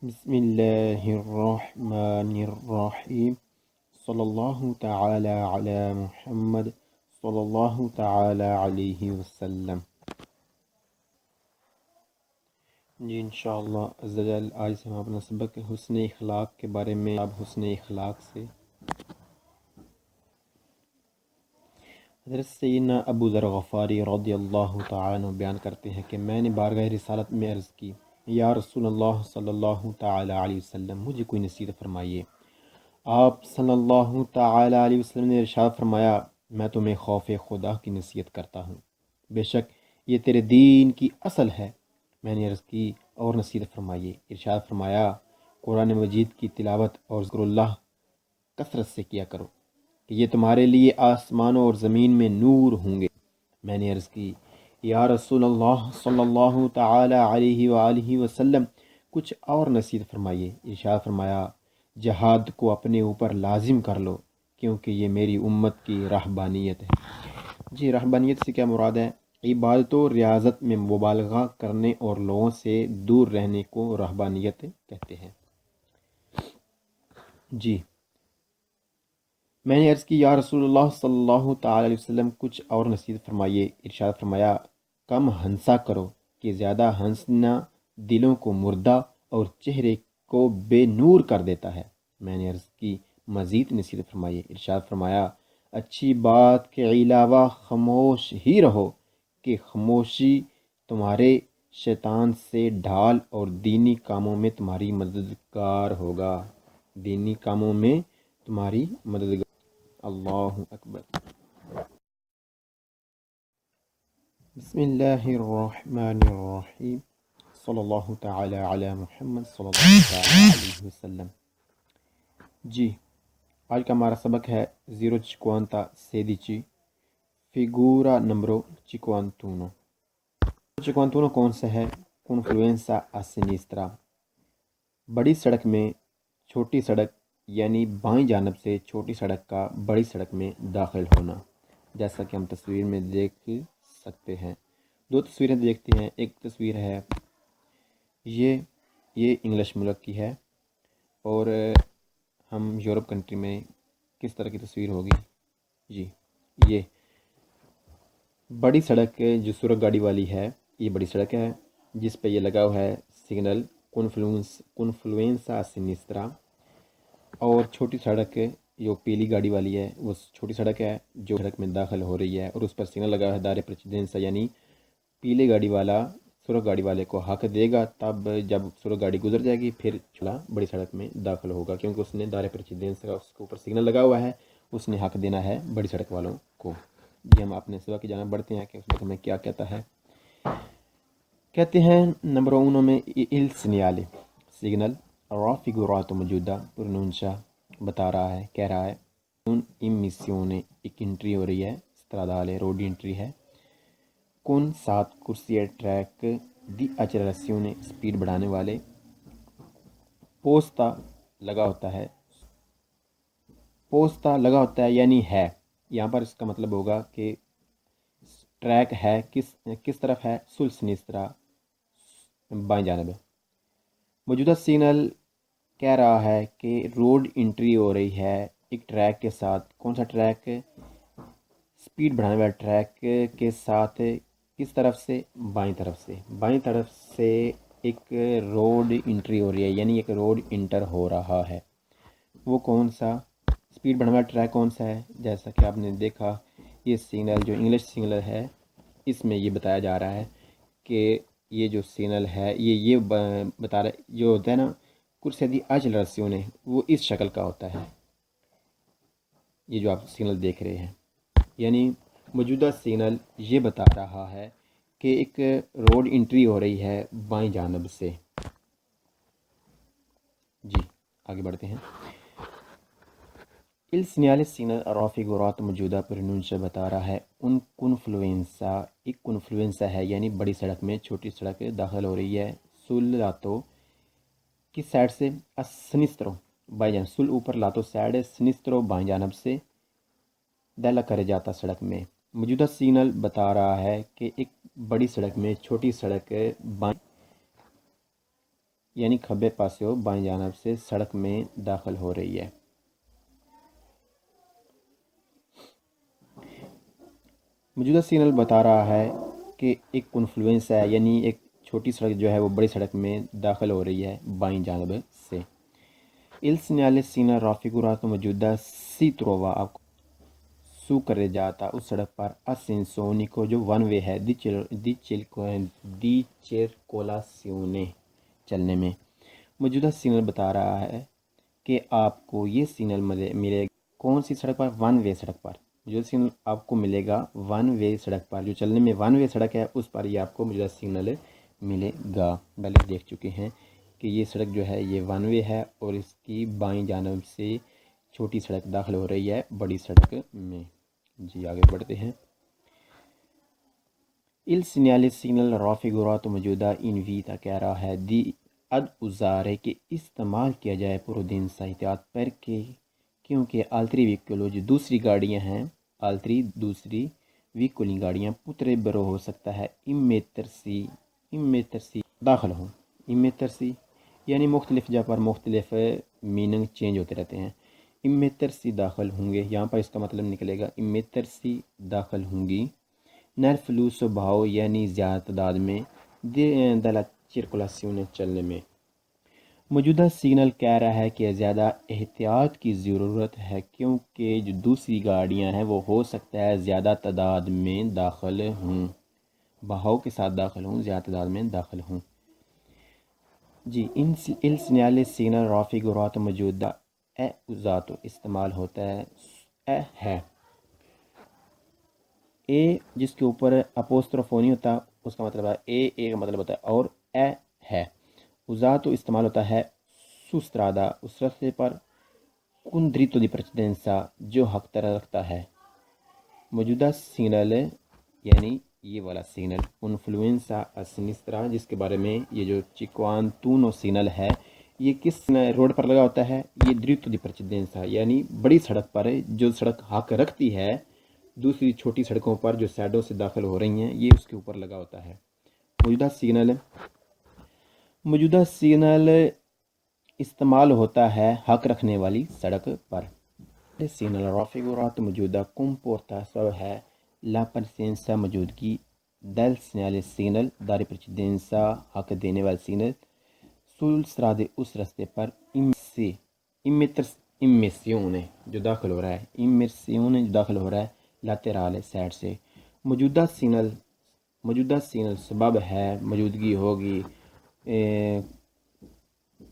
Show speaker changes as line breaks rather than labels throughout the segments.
بسم اللہ الرحمن الرحیم صلی اللہ تعالی علی محمد صلی اللہ تعالی علیہ وسلم۔ جی انشاءاللہ عز و جل آج سے ہم اپنا سبق حسن اخلاق کے بارے میں اب حسن اخلاق سے حضرت سیدنا ابو ذر غفاری رضی اللہ تعالی عنہ بیان کرتے ہیں کہ میں نے بارگاہ رسالت میں عرض کی، یا رسول اللہ صلی اللہ تعالی علیہ وسلم، مجھے کوئی نصیحت فرمائیے۔ آپ صلی اللہ تعالی علیہ وسلم نے ارشاد فرمایا، میں تمہیں خوف خدا کی نصیحت کرتا ہوں، بے شک یہ تیرے دین کی اصل ہے۔ میں نے عرض کی، اور نصیحت فرمائیے۔ ارشاد فرمایا، قرآن مجید کی تلاوت اور ذکر اللہ کثرت سے کیا کرو کہ یہ تمہارے لیے آسمانوں اور زمین میں نور ہوں گے۔ میں نے عرض کی، یا رسول اللہ صلی اللہ تعالی علیہ وآلہ وسلم، کچھ اور نصیحت فرمائیے۔ ارشاد فرمایا، جہاد کو اپنے اوپر لازم کر لو کیونکہ یہ میری امت کی رہبانیت ہے۔ جی رہبانیت سے کیا مراد ہے؟ عبادت و ریاضت میں مبالغہ کرنے اور لوگوں سے دور رہنے کو رہبانیت کہتے ہیں۔ جی میں نے عرض کی، یا رسول اللہ صلی اللہ تعالی علیہ وسلم، کچھ اور نصیحت فرمائیے۔ ارشاد فرمایا، کم ہنسا کرو کہ زیادہ ہنسنا دلوں کو مردہ اور چہرے کو بے نور کر دیتا ہے۔ میں نے عرض کی، مزید نصیحت فرمائیے۔ ارشاد فرمایا، اچھی بات کے علاوہ خاموش ہی رہو کہ خاموشی تمہارے شیطان سے ڈھال اور دینی کاموں میں تمہاری مددگار ہوگا۔ دینی کاموں میں تمہاری مددگار۔ اللہ اکبر۔ بسم اللہ الرحمن الرحیم صلی اللہ تعالی علی محمد صلی اللہ تعالی علیہ وسلم۔ جی آج کا ہمارا سبق ہے 0,56 figura numero 51۔ 51 کون سا ہے؟ confluenza a sinistra، بڑی سڑک میں چھوٹی سڑک یعنی بائیں جانب سے چھوٹی سڑک کا بڑی سڑک میں داخل ہونا، جیسا کہ ہم تصویر میں دیکھ سکتے ہیں۔ دو تصویریں دیکھتے ہیں، ایک تصویر ہے یہ انگلش ملک کی ہے، اور ہم یورپ کنٹری میں کس طرح کی تصویر ہوگی؟ جی یہ بڑی سڑک جو سرخ گاڑی والی ہے، یہ بڑی سڑک ہے جس پہ یہ لگا ہوا ہے سگنل کنفلوئنسا سینیسٹرا، اور چھوٹی سڑک جو پیلی گاڑی والی ہے وہ چھوٹی سڑک ہے جو سڑک میں داخل ہو رہی ہے، اور اس پر سگنل لگا ہے دارے پریسیڈنسا، یعنی پیلے گاڑی والا سرخ گاڑی والے کو حق دے گا، تب جب سرخ گاڑی گزر جائے گی پھر چلا بڑی سڑک میں داخل ہوگا، کیونکہ اس نے دارے پریسیڈنسا کا اس کے اوپر سگنل لگا ہوا ہے، اس نے حق دینا ہے بڑی سڑک والوں کو۔ جی ہم اپنے سبق کی جانب بڑھتے ہیں کہ اس میں ہمیں کیا کہتا ہے۔ کہتے ہیں نمبر 1 میں il segnale سگنل raffigurato موجودہ پروننشا بتا رہا ہے، کہہ رہا ہے un immissione، ایک انٹری ہو رہی ہے، stradale روڈ انٹری ہے، con 7 corsie track di accelerazione speed بڑھانے والے، پوستا لگا ہوتا ہے، پوستا لگا ہوتا ہے یعنی ہے، یہاں پر اس کا مطلب ہوگا کہ ٹریک ہے کس طرف ہے؟ سل سنیسترا، بائیں جانب ہے۔ موجودہ سگنل کہہ رہا ہے کہ روڈ انٹری ہو رہی ہے ایک ٹریک کے ساتھ۔ کون سا ٹریک؟ سپیڈ بڑھانے والا ٹریک کے ساتھ۔ کس طرف سے؟ بائیں طرف سے۔ بائیں طرف سے ایک روڈ انٹری ہو رہی ہے، یعنی ایک روڈ انٹر ہو رہا ہے۔ وہ کون سا سپیڈ بڑھانے والا ٹریک کون سا ہے؟ جیسا کہ آپ نے دیکھا یہ سگنل جو انگلش سگنل ہے اس میں یہ بتایا جا رہا ہے کہ یہ جو سگنل ہے یہ بتا رہا ہے، جو ہوتا ہے نا کرسیا دی اچلراسیونے، وہ اس شکل کا ہوتا ہے، یہ جو آپ سگنل دیکھ رہے ہیں، یعنی موجودہ سگنل یہ بتا رہا ہے کہ ایک روڈ انٹری ہو رہی ہے بائیں جانب سے۔ جی آگے بڑھتے ہیں۔ il segnale signal raffigurato موجودہ پروننشا بتا رہا ہے ان کنفلوئنسا، ایک کنفلوئنسا ہے یعنی بڑی سڑک میں چھوٹی سڑک داخل ہو رہی ہے، سل لاتو کس سائڈ سے؟ سنسترو، بائیں جانب، سل اوپر لاتو سائڈ، سنسترو بائیں جانب سے، دلا کرے جاتا سڑک میں۔ موجودہ سگنل بتا رہا ہے کہ ایک بڑی سڑک میں چھوٹی سڑک بائیں یعنی کھبے پاسے بائیں جانب سے سڑک میں داخل ہو رہی ہے۔ موجودہ سگنل بتا رہا ہے کہ ایک کنفلوئنس ہے، یعنی ایک چھوٹی سڑک جو ہے وہ بڑی سڑک میں داخل ہو رہی ہے بائیں جانب سے۔ Il segnale segna raffigurato موجودہ سی trova آپ کو سو کرے جاتا اس سڑک پر ascenso unico جو ون وے ہے دی circolazione چلنے میں۔ موجودہ سگنل بتا رہا ہے کہ آپ کو یہ سگنل ملے کون سی سڑک پر؟ ون وے سڑک پر۔ موجودہ سگنل آپ کو ملے گا ون وے سڑک پر، جو چلنے میں ون وے سڑک ہے اس پر یہ آپ کو موجودہ سگنل ملے گا۔ پہلے دیکھ چکے ہیں کہ یہ سڑک جو ہے یہ ون وے ہے اور اس کی بائیں جانب سے چھوٹی سڑک داخل ہو رہی ہے بڑی سڑک میں۔ جی آگے بڑھتے ہیں۔ Il segnale signal raffigurato موجودہ in vita کہہ رہا ہے دی اد usare کہ استعمال کیا جائے prudenza احتیاط پر کے، کیونکہ altri veicoli جو دوسری گاڑیاں ہیں، altri دوسری veicoli گاڑیاں potrebbero ہو سکتا ہے immettersi داخل ہوں۔ immettersi یعنی مختلف جگہ پر مختلف میننگ چینج ہوتے رہتے ہیں۔ immettersi داخل ہوں گے، یہاں پر اس کا مطلب نکلے گا immettersi داخل ہوں گی nel flusso بہاؤ یعنی زیادہ تعداد میں della circolazione چلنے میں۔ موجودہ سگنل کہہ رہا ہے کہ زیادہ احتیاط کی ضرورت ہے کیونکہ جو دوسری گاڑیاں ہیں وہ ہو سکتا ہے زیادہ تعداد میں داخل ہوں، بہاؤ کے ساتھ داخل ہوں، زیادہ تعداد میں داخل ہوں۔ جی il segnale signal raffigurato موجودہ è usato استعمال ہوتا ہے ہے اے جس کے اوپر اپوسٹروفو نہیں ہوتا اس کا مطلب ہے اے کا مطلب ہوتا ہے اور اے ہے۔ usato استعمال ہوتا ہے سسترادا اس رستے پر con dritto di precedenza جو حق ترا رکھتا ہے۔ موجودہ سگنل یعنی یہ والا سگنل انفلوئنسا سینسٹرا جس کے بارے میں یہ جو چکوانتونو سگنل ہے یہ کس روڈ پر لگا ہوتا ہے؟ یہ dritto di precedenza یعنی بڑی سڑک پر جو سڑک حق رکھتی ہے دوسری چھوٹی سڑکوں پر جو سائڈوں سے داخل ہو رہی ہیں یہ اس کے اوپر لگا ہوتا ہے۔ موجودہ سگنل استعمال ہوتا ہے حق رکھنے والی سڑک پر۔ سگنل raffigurato موجودہ comporta سبب ہے la presenza موجودگی del segnale سگنل دار precedenza حق دینے والا سگنل sul strade اس رستے پر immersione جو داخل ہو رہا ہے immersione جو داخل ہو رہا ہے laterale سائڈ سے۔ موجودہ سگنل سبب ہے موجودگی ہوگی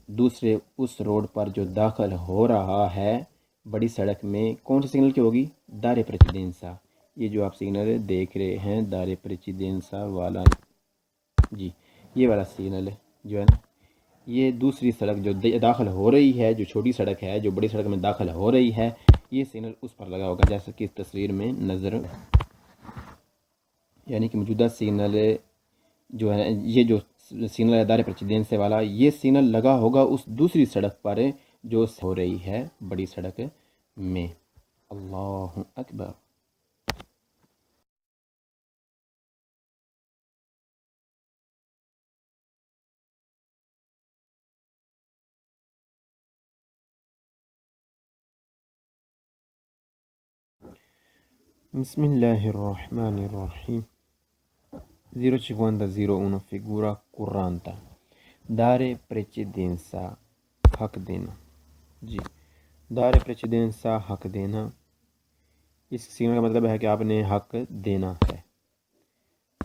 دوسرے اس روڈ پر جو داخل ہو رہا ہے بڑی سڑک میں۔ کون سی سگنل کی ہوگی؟ دار پریچیدنسا، یہ جو آپ سگنل دیکھ رہے ہیں دار پریچیدنسا والا، جی یہ والا سگنل جو ہے نا یہ دوسری سڑک جو داخل ہو رہی ہے جو چھوٹی سڑک ہے جو بڑی سڑک میں داخل ہو رہی ہے یہ سگنل اس پر لگا ہوگا جیسا کہ اس تصویر میں نظر، یعنی کہ موجودہ سگنل جو ہے یہ جو سگنل ہے دار پریچیدنسا والا یہ سگنل لگا ہوگا اس دوسری سڑک پر جو ہو رہی ہے بڑی سڑک میں۔ اللہ اکبر۔ بسم اللہ الرحمن الرحیم۔ 05001 figura curranta dare precedenza حق دینا۔ جی دار پریچیدنسا حق دینا، اس سگنل کا مطلب ہے کہ آپ نے حق دینا ہے،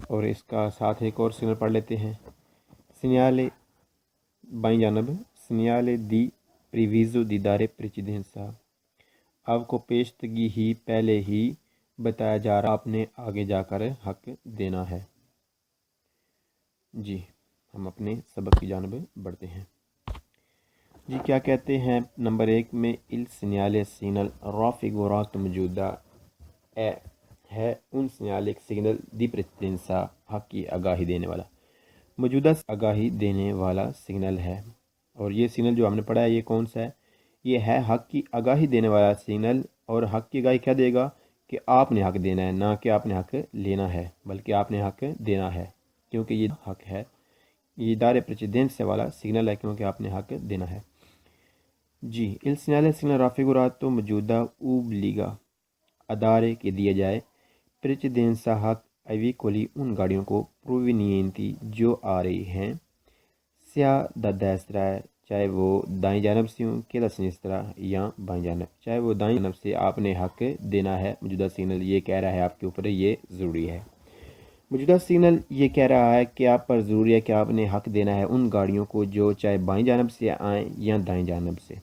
اور اس کا ساتھ ایک اور سگنل پڑھ لیتے ہیں۔ سینیالے بائیں جانب سینیالے دی پریویزو دی دار پریچیدنسا، آپ کو پیشتگی ہی پہلے ہی بتایا جا رہا آپ نے آگے جا کر حق دینا ہے۔ جی ہم اپنے سبق کی جانب بڑھتے ہیں۔ جی کیا کہتے ہیں نمبر 1 میں il segnale signal raffigurato موجودہ ہے un segnale سگنل دی precedenza حق کی آگاہی دینے والا، موجودہ آگاہی دینے والا سگنل ہے، اور یہ سگنل جو ہم نے پڑھا ہے یہ کون سا ہے؟ یہ ہے حق کی آگاہی دینے والا سگنل، اور حق کی آگاہی کیا دے گا کہ آپ نے حق دینا ہے، نہ کہ آپ نے حق لینا ہے بلکہ آپ نے حق دینا ہے، کیونکہ یہ حق ہے یہ دار پریچیدنسیا والا سگنل ہے کیونکہ آپ نے حق دینا ہے۔ جی il segnale raffigurato موجودہ اوبلیگا ادارے کے دیا جائے پریچیدنسا حق ایوی کولی ان گاڑیوں کو پروونیئنتی جو آ رہی ہیں سیا دا دیسرا ہے چاہے وہ دائیں جانب سے ہوں کہ دا سنسترا یا بائیں جانب، چاہے وہ دائیں جانب سے آپ نے حق دینا ہے۔ موجودہ سگنل یہ کہہ رہا ہے آپ کے اوپر یہ ضروری ہے۔ موجودہ سگنل یہ کہہ رہا ہے کہ آپ پر ضروری ہے کہ آپ نے حق دینا ہے ان گاڑیوں کو جو چاہے بائیں جانب سے آئیں یا دائیں جانب سے۔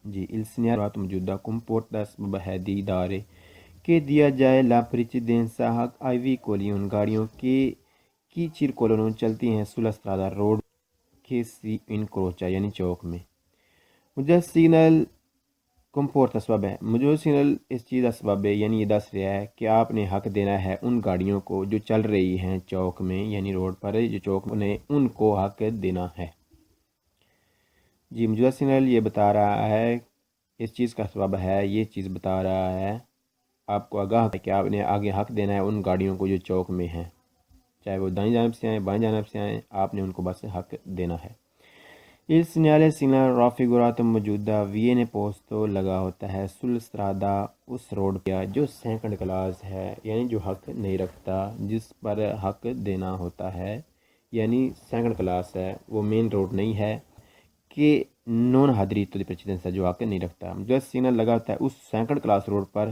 جی il segnale موجودہ comporta سبب ہے دی دارے کہ دیا جائے لا precedenza حق آئی کولی ان گاڑیوں کے کی چرکولوں چلتی ہیں sulla strada روڈ کے سی انکروچا یعنی چوک میں۔ مجھے سگنل کمپورٹ سبب ہے، مجھے سگنل اس چیز کا سبب ہے یعنی یہ دس رہا ہے کہ آپ نے حق دینا ہے ان گاڑیوں کو جو چل رہی ہیں چوک میں یعنی روڈ پر جو چوک میں ان کو حق دینا ہے۔ جی موجودہ سگنل یہ بتا رہا ہے اس چیز کا سبب ہے، یہ چیز بتا رہا ہے آپ کو آگاہ ہے کہ آپ نے آگے حق دینا ہے ان گاڑیوں کو جو چوک میں ہیں، چاہے وہ دائیں جانب سے آئیں بائیں جانب سے آئیں، آپ نے ان کو بس حق دینا ہے۔ il segnale raffigurato موجودہ وینے پوسٹو لگا ہوتا ہے سل سٹرادا اس روڈ پہ جو سیکنڈ کلاس ہے یعنی جو حق نہیں رکھتا، جس پر حق دینا ہوتا ہے یعنی سیکنڈ کلاس ہے، وہ مین روڈ نہیں ہے کہ نون حاضریتو دی پریچیدنسا جو حق نہیں رکھتا۔ جو سگنل لگا ہوتا ہے اس سیکنڈ کلاس روڈ پر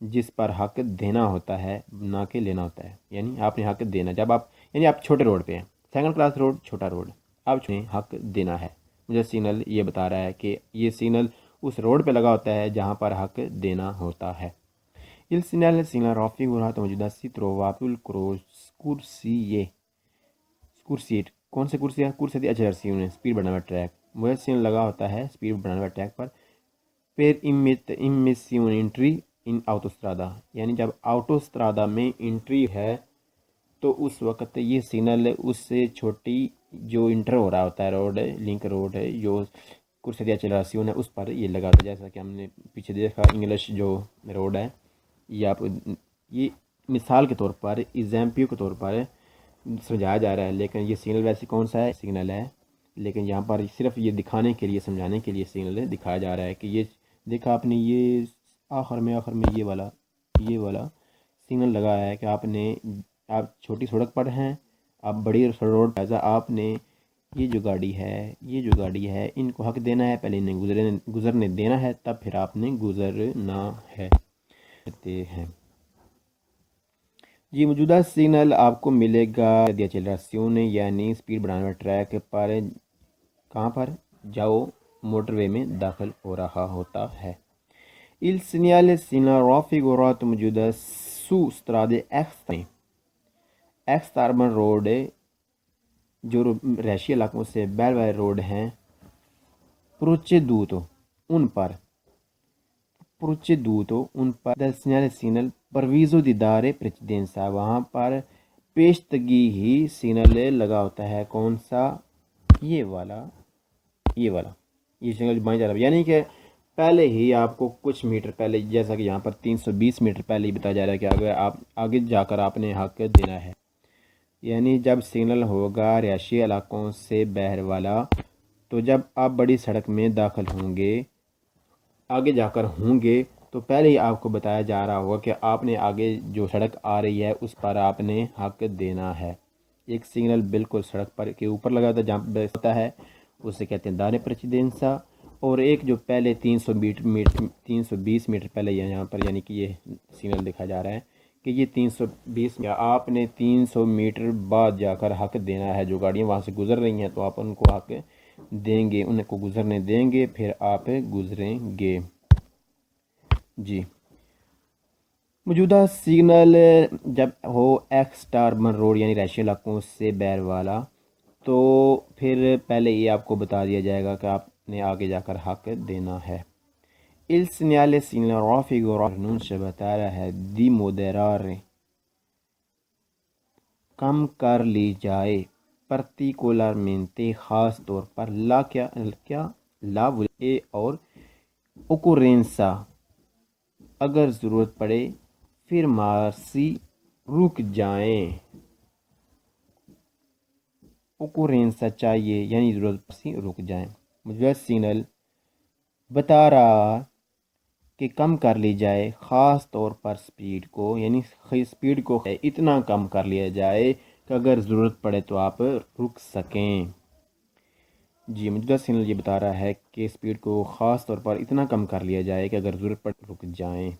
جس پر حق دینا ہوتا ہے نہ کہ لینا ہوتا ہے، یعنی آپ نے حق دینا جب آپ یعنی آپ چھوٹے روڈ پہ ہیں، سیکنڈ کلاس روڈ چھوٹا روڈ، آپ نے حق دینا ہے۔ مجھے سگنل یہ بتا رہا ہے کہ یہ سگنل اس روڈ پہ لگا ہوتا ہے جہاں پر حق دینا ہوتا ہے۔ il segnale raffigurato موجودہ si trovato il corsie کون سے کرسی ہے؟ کرسی دی accelerazione سپیڈ بڑھانے والا ٹریک، مجھے سگنل لگا ہوتا ہے سپیڈ بڑھانے والے track per per immissione entry in autostrada یعنی جب آٹوسٹرادا میں انٹری ہے تو اس وقت یہ سگنل اس سے چھوٹی جو انٹر ہو رہا ہوتا ہے روڈ لنک روڈ ہے جو کرسی دی accelerazione ہے اس پر یہ لگا ہوتا ہے، جیسا کہ ہم نے پیچھے دیکھا انگلش جو روڈ ہے یہ آپ یہ مثال کے طور پر ایگزامپل کے طور پر سمجھایا جا رہا ہے، لیکن یہ سگنل ویسے کون سا ہے سگنل ہے، لیکن یہاں پر صرف یہ دکھانے کے لیے سمجھانے کے لیے سگنل دکھایا جا رہا ہے کہ یہ دیکھا آپ نے یہ آخر میں یہ والا سگنل لگایا ہے کہ آپ چھوٹی سڑک پر ہیں، آپ بڑی روڈ پہ آپ نے یہ جو گاڑی ہے ان کو حق دینا ہے، پہلے انہیں گزرنے دینا ہے تب پھر آپ نے گزرنا ہے۔ جی موجودہ سگنل آپ کو ملے گا دی accelerazione یعنی سپیڈ بڑھانے والے ٹریک پر کہاں پر جاؤ موٹر وے میں داخل ہو رہا ہوتا ہے۔ il segnale raffigurato موجودہ su strade x urban road جو رہائشی علاقوں سے بیل والے روڈ ہیں proceduto ان پر del segnale signal پرویزو دی دارے پریچیدنسا وہاں پر پیشتگی ہی سگنل لگا ہوتا ہے، کون سا یہ والا یہ سگنل بائیں جانب یعنی کہ پہلے ہی آپ کو کچھ میٹر پہلے جیسا کہ یہاں پر 320 میٹر پہلے ہی بتایا جا رہا ہے کہ آگے جا کر آپ نے حق دینا ہے، یعنی جب سگنل ہوگا رہائشی علاقوں سے باہر والا تو جب آپ بڑی سڑک میں داخل ہوں گے آگے جا کر ہوں گے تو پہلے ہی آپ کو بتایا جا رہا ہوگا کہ آپ نے آگے جو سڑک آ رہی ہے اس پر آپ نے حق دینا ہے۔ ایک سگنل بالکل سڑک پر کے اوپر لگا ہوتا ہے جہاں پہ ہوتا ہے اسے کہتے ہیں دارے پریچیدنسا، اور ایک جو پہلے 320 میٹر پہلے یہاں پر یعنی کہ یہ سگنل دکھا جا رہا ہے کہ یہ 320 آپ نے 300 میٹر بعد جا کر حق دینا ہے، جو گاڑیاں وہاں سے گزر رہی ہیں تو آپ ان کو حق دیں گے، ان کو گزرنے دیں گے پھر آپ گزریں گے۔ جی موجودہ سگنل جب ہو ایکس اربن روڈ یعنی رہائشی علاقوں سے باہر والا تو پھر پہلے ہی آپ کو بتا دیا جائے گا کہ آپ نے آگے جا کر حق دینا ہے۔ il segnale raffigurato pronuncia بتا رہا ہے دی moderare کم کر لی جائے particolarmente خاص طور پر لا اور occorrenza اگر ضرورت پڑے fermarsi رک جائیں۔ ocurrenza چاہیے یعنی ضرورت سے رک جائیں. موجودہ سگنل بتا رہا کہ کم کر لی جائے، خاص طور پر سپیڈ کو، یعنی سپیڈ کو اتنا کم کر لیا جائے کہ اگر ضرورت پڑے تو آپ رک سکیں. جی موجودہ سگنل یہ بتا رہا ہے کہ سپیڈ کو خاص طور پر اتنا کم کر لیا جائے کہ اگر ضرورت پڑے رک جائیں.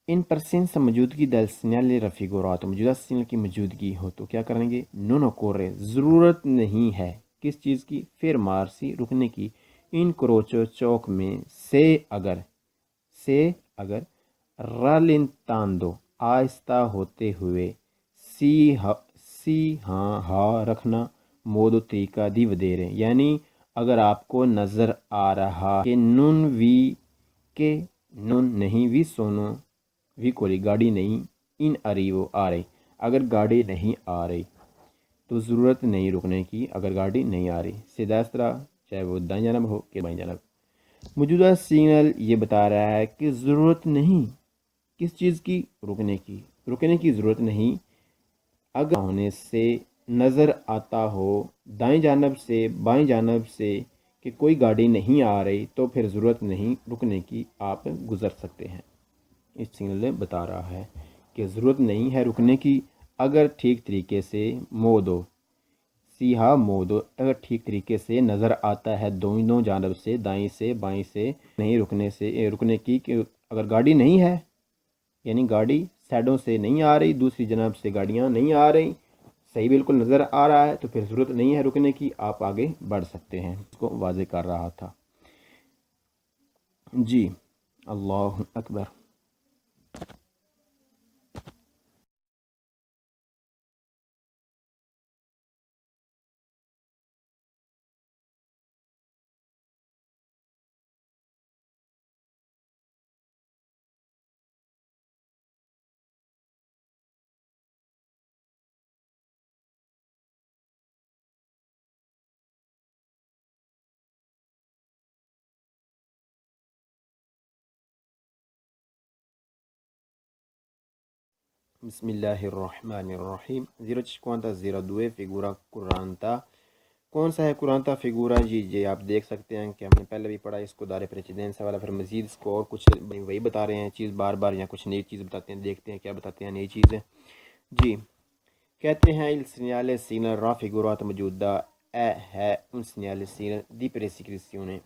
ان پرسنس موجودگی دل سگنل رفیگورات، موجودہ سگنل کی موجودگی ہو تو کیا کریں گے؟ نون اوکورے ضرورت نہیں ہے کس چیز کی؟ فرمارسی رکنے کی. ان کروچو چوک میں سے اگر رالنتاندو آہستہ ہوتے ہوئے، سی ہاں رکھنا، مودو طریقہ دی ودیرے، یعنی اگر آپ کو نظر آ رہا کہ نون وی کے نون نہیں وی سونو وی کوئی گاڑی نہیں، ان اریو آ رہی، اگر گاڑی نہیں آ رہی تو ضرورت نہیں رکنے کی. اگر گاڑی نہیں آ رہی سیدھا اس طرح، چاہے وہ دائیں جانب ہو کہ بائیں جانب. موجودہ سگنل یہ بتا رہا ہے کہ ضرورت نہیں کس چیز کی؟ رکنے کی ضرورت نہیں. اگر ہونے سے نظر آتا ہو دائیں جانب سے بائیں جانب سے کہ کوئی گاڑی نہیں آ رہی تو پھر ضرورت نہیں رکنے کی، آپ گزر سکتے ہیں. اس سگنل بتا رہا ہے کہ ضرورت نہیں ہے رکنے کی اگر ٹھیک طریقے سے مودو مودو اگر ٹھیک طریقے سے نظر آتا ہے دونوں جانب سے، دائیں سے بائیں سے، نہیں رکنے کی کہ اگر گاڑی نہیں ہے، یعنی گاڑی سائڈوں سے نہیں آ رہی، دوسری جانب سے گاڑیاں نہیں آ رہی، صحیح بالکل نظر آ رہا ہے تو پھر ضرورت نہیں ہے رکنے کی، آپ آگے بڑھ سکتے ہیں. اس کو واضح کر رہا تھا. جی اللہ اکبر. بسم اللہ الرحمن الرحیم. 052 فگورا کورانتا. کون سا ہے کورانتا فگورا؟ جی آپ دیکھ سکتے ہیں کہ ہم نے پہلے بھی پڑھا اس کو دارے پریچیڈنس والا، پھر مزید اس کو اور کچھ وہی بتا رہے ہیں چیز بار بار، یا کچھ نئی چیز بتاتے ہیں. دیکھتے ہیں کیا بتاتے ہیں نئی چیزیں. جی کہتے ہیں il segnale signal raffigurato موجودہ ہے un segnale signal di prescrizione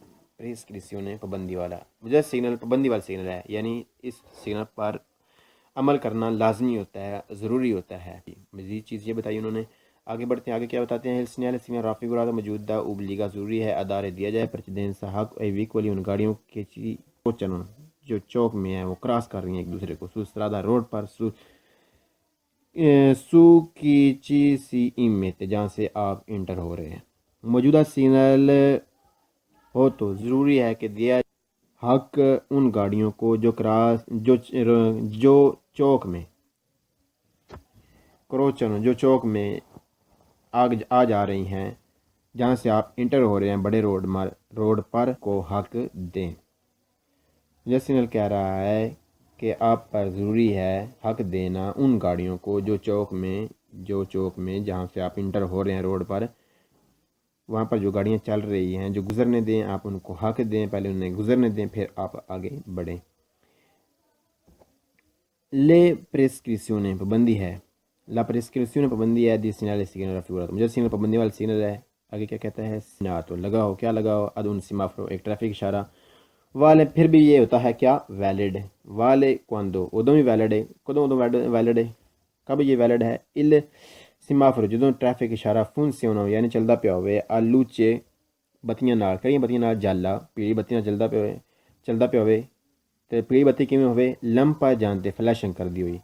پابندی والا. مجھے سگنل پابندی والا سگنل ہے، یعنی اس سگنل پر عمل کرنا لازمی ہوتا ہے، ضروری ہوتا ہے. مزید چیز یہ بتائی انہوں نے. آگے بڑھتے ہیں. آگے کیا بتاتے ہیں؟ سگنل رافیگوراتو موجودہ اوبلیگا ضروری ہے ادارے دیا جائے پرچیدنس حق ایویکولی ان گاڑیوں کے چلن جو چوک میں ہیں وہ کراس کر رہی ہیں ایک دوسرے کو، سوسترادہ روڈ پر سو کی چی سی ایم میں جہاں سے آپ انٹر ہو رہے ہیں. موجودہ سگنل ہو تو ضروری ہے کہ دیا حق ان گاڑیوں کو جو چوک میں کروچن جو چوک میں آ جا رہی ہیں، جہاں سے آپ انٹر ہو رہے ہیں بڑے روڈ پر، کو حق دیں. یہ سگنل کہہ رہا ہے کہ آپ پر ضروری ہے حق دینا ان گاڑیوں کو جو چوک میں جہاں سے آپ انٹر ہو رہے ہیں روڈ پر، وہاں پر جو گاڑیاں چل رہی ہیں جو گزرنے دیں، آپ ان کو حق دیں، پہلے انہیں گزرنے دیں پھر آپ آگے بڑھیں. لے پریسکریسیون پابندی ہے، لا پریسکریسیون پابندی ہے دی سگنل رافیگوراتو. مجھے سگنل پابندی والا سگنل ہے. آگے کیا کہتا ہے؟ سیناتو لگاؤ، کیا لگاؤ؟ ادون سیمافورو ایک ٹریفک اشارہ. والے پھر بھی یہ ہوتا ہے کیا؟ ویلڈ. والے کواندو ادوں بھی ویلڈ ہے، کدوں ویلڈ ہے، کب یہ ویلڈ ہے؟ ال سیمافورو جدوں ٹریفک اشارہ فنسیونو یعنی چلدا پیا ہوئے، آلوچے بتیاں نال، کئی بتیاں نال جالا پیلی بتی نال چلدا پیا ہوئے تے پیلی بتی کیویں ہوئے؟ لمپا جانتے فلیشنگ کر دی ہوئی.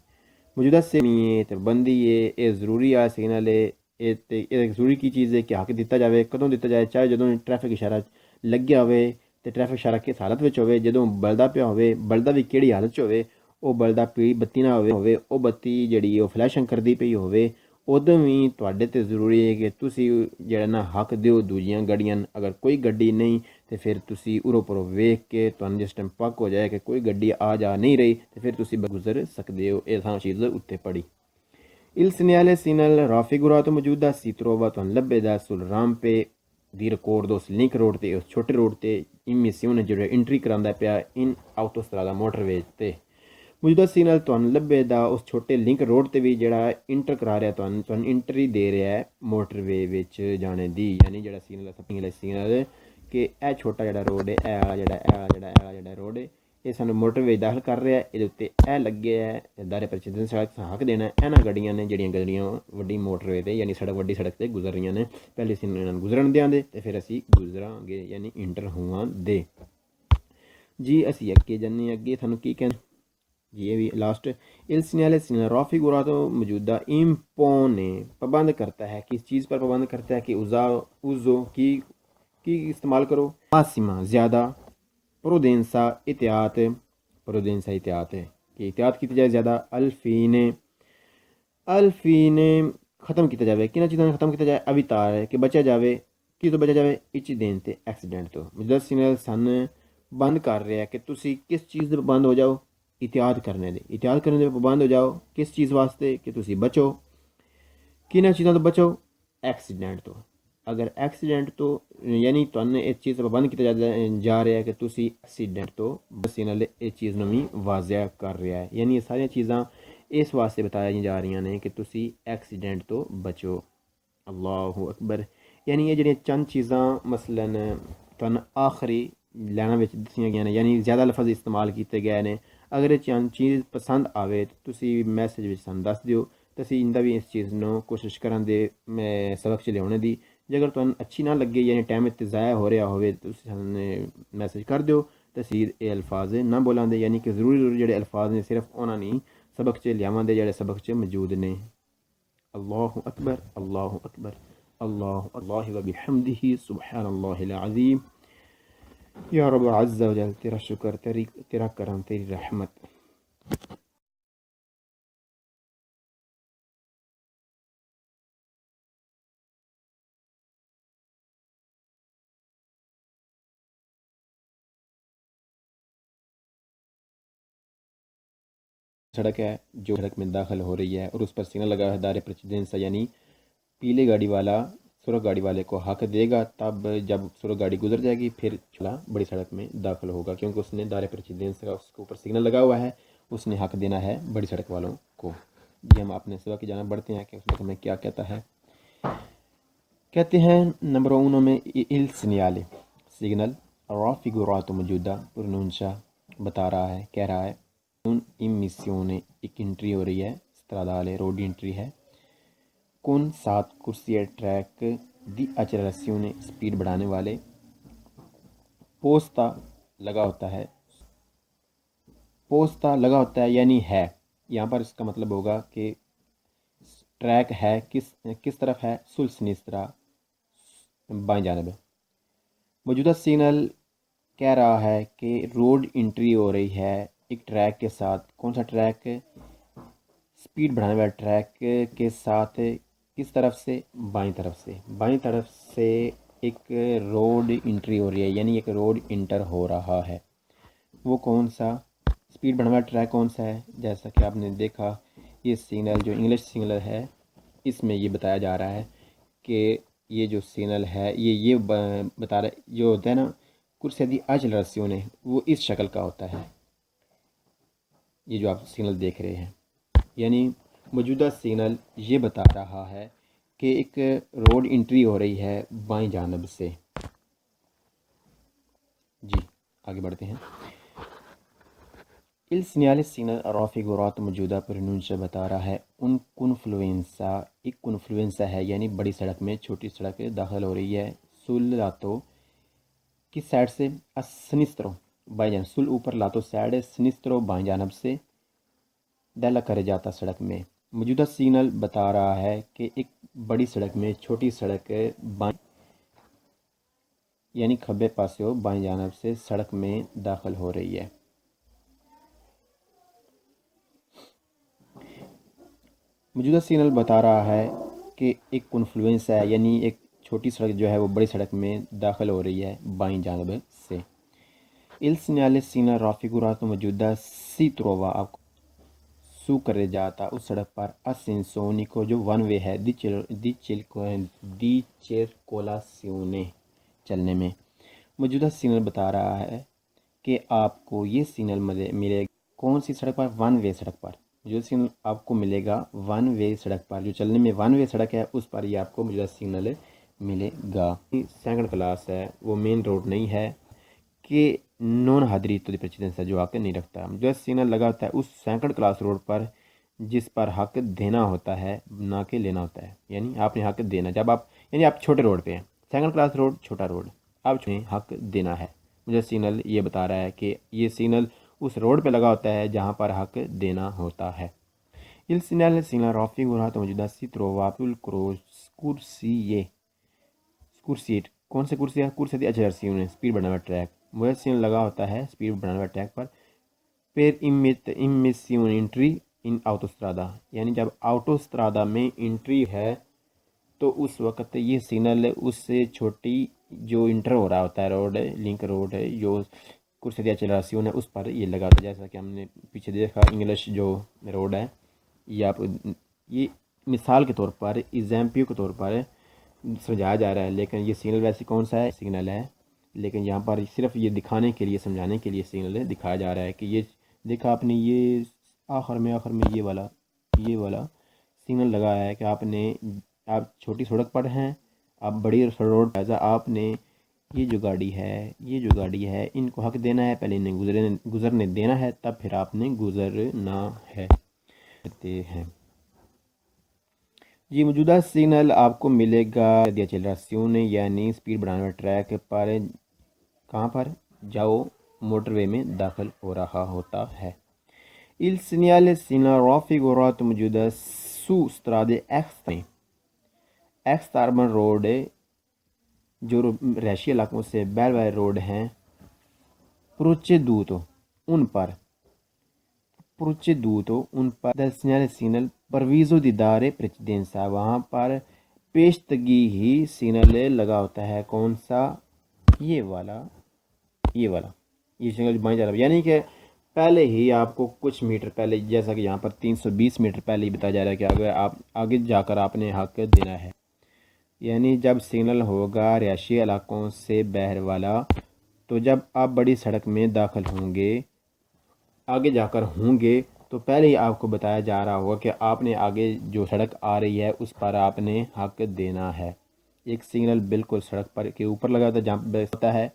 موجودہ سے پابندی یہ ضروری ہے سگنل ایک ضروری کی چیز ہے کہ حق دیتا جاوے. کدوں دیتا جائے؟ چاہے جدوں ٹریفک اشارہ لگیا ہوئے تے ٹریفک اشارہ کس حالت وچ ہوئے، جدوں بلدا پیا ہوئے، بلدا بھی کیڑی حالت چ ہوئے، وہ بلدا پیلی بتی نہ ہوئے، وہ بتی جڑی وہ فلیشنگ کردی پئی ہوئے، ادوں بھی تواڈے تے ضروری ہے کہ تسی جڑا نا حق دیو دوجیاں گڈیاں. اگر کوئی گڈی نہیں تو پھر تسی ارو پرو ویکھ کے تانوں جس ٹائم پک ہو جائے کہ کوئی گڈی آ جا نہیں رہی تو پھر تسی گزر سکدے ہو. یہ چیز اتنے پڑھی. Il segnale segnal raffigurato موجودہ سی trovato un لبے sul rampe di ricordo sul link road تے اس چھوٹے روڈ تے immissione جو انٹری کراندا پیا ان autostrada motorway تے موجودہ سگنل تھانوں لبے دا اس چھوٹے لنک روڈ تے بھی جڑا انٹر کرا رہا تھانوں انٹری دے رہا ہے موٹر وے وچ جانے دی یعنی جڑا سگنل سپنگ سگنل کہ اے چھوٹا جڑا روڈ ہے اے والا جڑا روڈ ہے یہ سانو موٹر وے داخل کر رہا ہے یہ اتنے اے لگے ہے دارے پر چدن سڑک حق دینا ہے اینا گڈیاں نے جڑیاں گڈیاں وڈی موٹر وے تے یعنی سڑک وڈی سڑک تے گزر رہی ہیں پہلے سگنل گزرن دیاں دے تے پھر اسی گزراں گے یعنی انٹر ہوواں دے جی اسی اگے جانے اگے تھانوں کی کہنا جی یہ بھی لاسٹ il segnale raffigurato موجودہ impone پابند کرتا ہے کس چیز پر پابند کرتا ہے کہ اوزو کی استعمال کرو massima زیادہ پروڈینسا احتیاط ہے کہ احتیاط کی جائے زیادہ الفینے ختم کیا جائے کنہ چیزوں ختم کیا جائے اوتار ہے کہ بچا جائے کی تو بچا جائے اچ دین تے ایکسیڈنٹ تو موجودہ سگنل سن بند کر رہا ہے کہ تسی کس چیز دے بند ہو جاؤ احتیاط کرنے دے پابند ہو جاؤ کس چیز واسطے کہ تسی بچو کنہ چیزوں تو بچو ایکسیڈنٹ تو اگر ایکسیڈنٹ تو یعنی تمہیں اس چیز پابند کیا جا رہا ہے کہ تسی ایکسیڈنٹ تو سگنل اس چیز نو بھی واضح کر رہا ہے یعنی یہ ساری چیزاں اس واسطے بتایا جا رہی ہیں کہ تسی ایکسیڈنٹ تو بچو اللہ اکبر یعنی یہ جڑی چند چیزاں مثلا تن آخری لائناں وچ دسیاں گئے ہیں یعنی زیادہ لفظ استعمال کیتے گئے ہیں اگر یہ چند چیز پسند آوے تو تسی میسج وچ سن دس دیو تسی اندہ بھی اس چیز نو کوشش کرن دے سبق چ لیانے دی جے اگر تمہیں اچھی نہ لگے یعنی ٹائم ات ضائع ہو رہا ہوئے تو میسج کر دیو تسی اے الفاظ نہ بولاں دے یعنی کہ ضروری جڑے الفاظ نے صرف انہاں نہیں سبق چ لیاواں دے جڑے سبق چ موجود نے اللہ اکبر اللہ اکبر اللہ و بحمدہ سبحان اللہ العظیم یا رب عز و جل تیرا شکر تیرا کرم تیری رحمت سڑک ہے جو سڑک میں داخل ہو رہی ہے اور اس پر سگنل لگا ہے دائرے پریسیڈنس یعنی پیلے گاڑی والا سرخ گاڑی والے کو حق دے گا تب جب سرخ گاڑی گزر جائے گی پھر چلا بڑی سڑک میں داخل ہوگا کیونکہ اس نے دائرے پریسیڈنس کا اس کے اوپر سگنل لگا ہوا ہے اس نے حق دینا ہے بڑی سڑک والوں کو جی ہم اپنے سبق کی جانب بڑھتے ہیں کہ اس میں ہمیں کیا کہتا ہے کہتے ہیں نمبر 1 میں il segnale سگنل raffigurato موجودہ پروننشا بتا رہا ہے کہہ رہا ہے immissione ایک انٹری ہو رہی ہے stradale روڈ انٹری ہے con 7 کرسی ٹریک دی accelerazione سپیڈ بڑھانے والے پوستا لگا ہوتا ہے یعنی ہے یہاں پر اس کا مطلب ہوگا کہ ٹریک ہے کس طرف ہے sul sinistra بائیں جانب ہے موجودہ سگنل کہہ رہا ہے کہ روڈ انٹری ہو رہی ہے ایک ٹریک کے ساتھ کون سا ٹریک سپیڈ بڑھانے والا ٹریک کے ساتھ کس طرف سے بائیں طرف سے ایک روڈ انٹری ہو رہی ہے یعنی ایک روڈ انٹر ہو رہا ہے وہ کون سا سپیڈ بڑھانے والا ٹریک کون سا ہے جیسا کہ آپ نے دیکھا یہ سگنل جو انگلش سگنل ہے اس میں یہ بتایا جا رہا ہے کہ یہ جو سگنل ہے یہ بتا رہا ہے جو ہوتا ہے نا کرسی دی accelerazione وہ اس شکل کا ہوتا ہے یہ جو آپ سگنل دیکھ رہے ہیں یعنی موجودہ سگنل یہ بتا رہا ہے کہ ایک روڈ انٹری ہو رہی ہے بائیں جانب سے جی آگے بڑھتے ہیں il segnale signal raffigurato موجودہ پروننشا بتا رہا ہے ان کنفلوئنسا ایک کنفلوئنسا ہے یعنی بڑی سڑک میں چھوٹی سڑک داخل ہو رہی ہے سل لاتو کس سائڈ سے سنسترو بائیں جانب سل اوپر لاتو سائڈ سنسترو بائیں جانب سے داخل کرے جاتا سڑک میں موجودہ سگنل بتا رہا ہے کہ ایک بڑی سڑک میں چھوٹی سڑک بائیں یعنی کھبے پاسے بائیں جانب سے سڑک میں داخل ہو رہی ہے موجودہ سگنل بتا رہا ہے کہ ایک کنفلوئنس ہے یعنی ایک چھوٹی سڑک جو ہے وہ بڑی سڑک میں داخل ہو رہی ہے بائیں جانب سے il segnale signal raffigurato موجودہ سی تروا آپ کو سو کرے جاتا اس سڑک پر اسینسونیکو جو ون وے ہے دی چرکولاسیونے چلنے میں۔ موجودہ سگنل بتا رہا ہے کہ آپ کو یہ سگنل ملے کون سی سڑک پر؟ ون وے سڑک پر۔ جو سگنل آپ کو ملے گا ون وے سڑک پر، جو چلنے میں ون وے سڑک ہے اس پر یہ آپ کو موجودہ سگنل ملے گا۔ سیکنڈ کلاس ہے، وہ مین روڈ نہیں ہے کہ نون حاضریتو دی پریسیڈنس ہے جو حق نہیں رکھتا۔ جو سگنل لگا ہوتا ہے اس سیکنڈ کلاس روڈ پر جس پر حق دینا ہوتا ہے نہ کہ لینا ہوتا ہے، یعنی آپ نے حق دینا جب آپ چھوٹے روڈ پہ ہیں، سیکنڈ کلاس روڈ چھوٹا روڈ، آپ نے حق دینا ہے۔ مجھے سگنل یہ بتا رہا ہے کہ یہ سگنل اس روڈ پہ لگا ہوتا ہے جہاں پر حق دینا ہوتا ہے۔ Il segnale raffigurato موجودہ si trovato il corsie کون سے کرسی ہے؟ کرسی دی accelerazione سپیڈ بڑھانے والا ٹریک۔ وہ سگنل لگا ہوتا ہے سپیڈ بڑھانے والے track per per immissione entry in autostrada، یعنی جب آٹوسٹرادا میں انٹری ہے تو اس وقت یہ سگنل اس سے چھوٹی جو انٹر ہو رہا ہوتا ہے روڈ لنک روڈ ہے جو کرسی دی accelerazione ہے اس پر یہ لگا ہوتا ہے۔ جیسا کہ ہم نے پیچھے دیکھا انگلش جو روڈ ہے یہ مثال کے طور پر ایگزامپل کے طور پر سمجھایا جا رہا ہے، لیکن یہ سگنل ویسے کون سا ہے؟ سگنل ہے، لیکن یہاں پر صرف یہ دکھانے کے لیے سمجھانے کے لیے سگنل دکھایا جا رہا ہے کہ یہ دیکھا آپ نے یہ آخر میں یہ والا سگنل لگایا ہے کہ آپ چھوٹی سڑک پر ہیں، آپ بڑی روڈ پہ آپ نے یہ جو گاڑی ہے ان کو حق دینا ہے، پہلے انہیں گزرنے دینا ہے، تب پھر آپ نے گزرنا ہے۔ جی موجودہ سگنل آپ کو ملے گا دی accelerazione یعنی سپیڈ بڑھانے والے ٹریک پر، کہاں پر؟ جاؤ موٹر وے میں داخل ہو رہا ہوتا ہے۔ Il segnale raffigurato موجودہ su strade x urban road جو رہائشی علاقوں سے باہر والے روڈ ہیں، پروچیدوتو ان پر سگنل پرویزو دی دارے پریچیدنسا وہاں پر پیشتگی ہی سگنل لگا ہوتا ہے۔ کون سا؟ یہ والا یہ سگنل بائیں جا رہا ہے، یعنی کہ پہلے ہی آپ کو کچھ میٹر پہلے، جیسا کہ یہاں پر 320 میٹر پہلے ہی بتایا جا رہا ہے کہ آگے جا کر آپ نے حق دینا ہے، یعنی جب سگنل ہوگا رہائشی علاقوں سے باہر والا تو جب آپ بڑی سڑک میں داخل ہوں گے آگے جا کر ہوں گے تو پہلے ہی آپ کو بتایا جا رہا ہوگا کہ آپ نے آگے جو سڑک آ رہی ہے اس پر آپ نے حق دینا ہے۔ ایک سگنل بالکل سڑک پر کے اوپر لگا ہوتا ہے جہاں پہ ہوتا ہے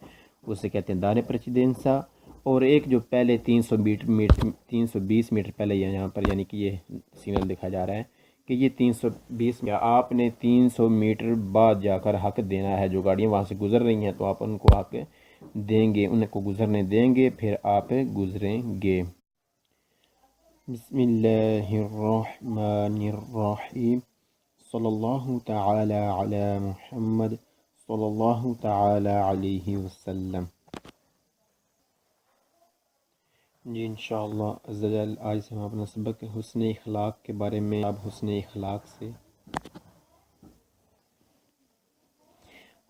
اسے کہتے ہیں دارے پریچیدنسا، اور ایک جو پہلے 320 میٹر پہلے یہاں پر، یعنی کہ یہ سگنل دکھا جا رہا ہے کہ یہ 320 آپ نے 300 میٹر بعد جا کر حق دینا ہے۔ جو گاڑیاں وہاں سے گزر رہی ہیں تو آپ ان کو حق دیں گے، ان کو گزرنے دیں گے، پھر آپ گزریں گے۔ بسم اللہ الرحمن الرحیم، صلی اللہ تعالی علی محمد صلی اللہ تعالی علیہ وسلم۔ جی انشاءاللہ عز و جل آج سے ہم اپنا سبق حسن اخلاق کے بارے میں، اب حسن اخلاق سے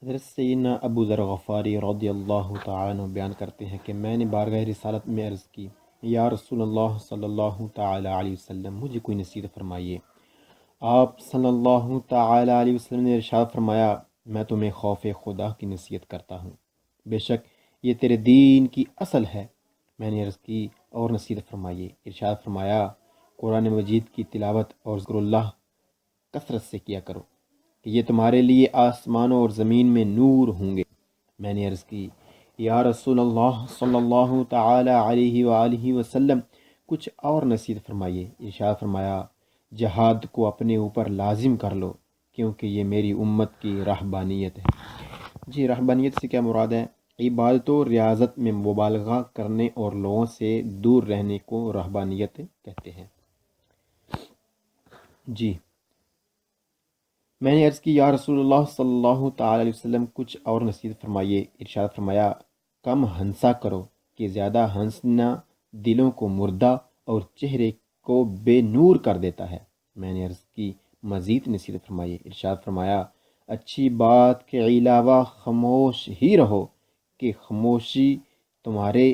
حضرت سیدنا ابو ذر غفاری رضی اللہ تعالیٰ عنہ بیان کرتے ہیں کہ میں نے بارگاہ رسالت میں عرض کی، یا رسول اللہ صلی اللہ تعالیٰ علیہ وسلم مجھے کوئی نصیحت فرمائیے۔ آپ صلی اللہ تعالیٰ علیہ وسلم نے ارشاد فرمایا، میں تمہیں خوف خدا کی نصیحت کرتا ہوں، بے شک یہ تیرے دین کی اصل ہے۔ میں نے عرض کی اور نصیحت فرمائیے۔ ارشاد فرمایا، قرآن مجید کی تلاوت اور ذکر اللہ کثرت سے کیا کرو کہ یہ تمہارے لیے آسمانوں اور زمین میں نور ہوں گے۔ میں نے عرض کی، یا رسول اللہ صلی اللہ تعالی علیہ وآلہ وسلم کچھ اور نصیحت فرمائیے۔ ارشاد فرمایا، جہاد کو اپنے اوپر لازم کر لو کیونکہ یہ میری امت کی رہبانیت ہے۔ جی رہبانیت سے کیا مراد ہے؟ عبادت و ریاضت میں مبالغہ کرنے اور لوگوں سے دور رہنے کو رہبانیت کہتے ہیں۔ جی میں نے عرض کی، یا رسول اللہ صلی اللہ تعالی علیہ وسلم کچھ اور نصیحت فرمائیے۔ ارشاد فرمایا، کم ہنسا کرو کہ زیادہ ہنسنا دلوں کو مردہ اور چہرے کو بے نور کر دیتا ہے۔ میں نے عرض کی، مزید نصیحت فرمائیے۔ ارشاد فرمایا، اچھی بات کے علاوہ خاموش ہی رہو کہ خاموشی تمہارے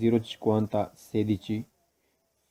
051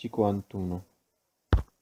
51।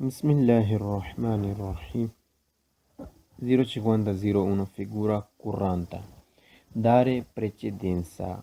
Bismillahirrahmanirrahim. 051 figura curranta. Dare precedenza,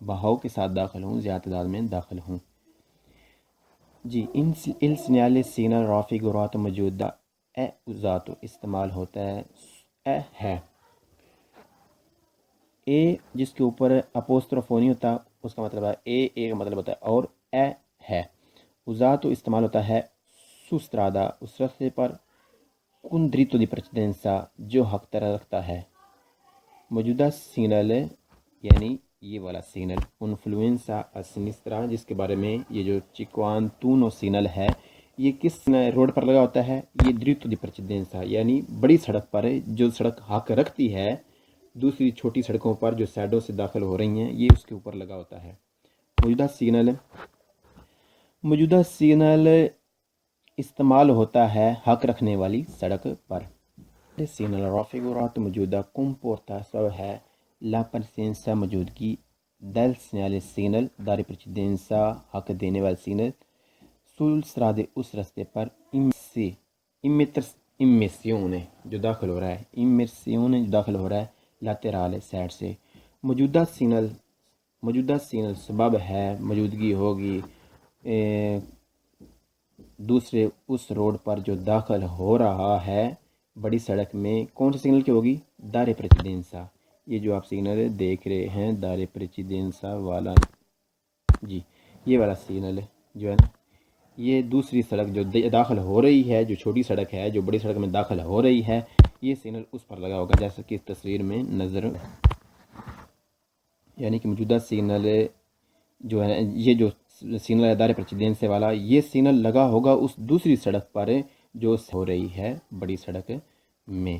بہاؤ کے ساتھ داخل ہوں، زیادہ تعداد میں داخل ہوں۔ جی il segnale سگنل رافع گروات موجودہ اے ذات استعمال ہوتا ہے اے ہے، اے جس کے اوپر اپوسٹروف نہیں ہوتا اس کا مطلب ہے اے کا مطلب ہوتا ہے اور اے ہے۔ ذات استعمال ہوتا ہے su strada اس رستے پر con dritto di precedenza جو حق ترا رکھتا ہے۔ موجودہ سگنل یعنی یہ والا سگنل انفلوئنسا سینسٹرا جس کے بارے میں یہ جو چکوانتونو سگنل ہے یہ کس روڈ پر لگا ہوتا ہے؟ یہ دریتو دی پرچیدنسا یعنی بڑی سڑک پر جو سڑک حق رکھتی ہے دوسری چھوٹی سڑکوں پر جو سائڈوں سے داخل ہو رہی ہیں یہ اس کے اوپر لگا ہوتا ہے۔ موجودہ سگنل استعمال ہوتا ہے حق رکھنے والی سڑک پر۔ سگنل رافع موجودہ comporta سبب ہے la presenza موجودگی del segnale سگنل دار precedenza حق دینے والا سگنل sul strade اس رستے پر immissione جو داخل ہو رہا ہے immissione جو داخل ہو رہا ہے laterale سائڈ سے۔ موجودہ سگنل سبب ہے موجودگی ہوگی دوسرے اس روڈ پر جو داخل ہو رہا ہے بڑی سڑک میں، کون سے سگنل کی ہوگی؟ دار پریچیدنسا، یہ جو آپ سگنل دیکھ رہے ہیں دار پریچیدنسا والا، جی یہ والا سگنل جو ہے نا یہ دوسری سڑک جو داخل ہو رہی ہے جو چھوٹی سڑک ہے جو بڑی سڑک میں داخل ہو رہی ہے یہ سگنل اس پر لگا ہوگا جیسا کہ اس تصویر میں نظر، یعنی کہ موجودہ سگنل جو ہے یہ جو سگنل ہے دار پریچیدنسا والا یہ سگنل لگا ہوگا اس دوسری سڑک پر جو ہو رہی ہے بڑی سڑک میں۔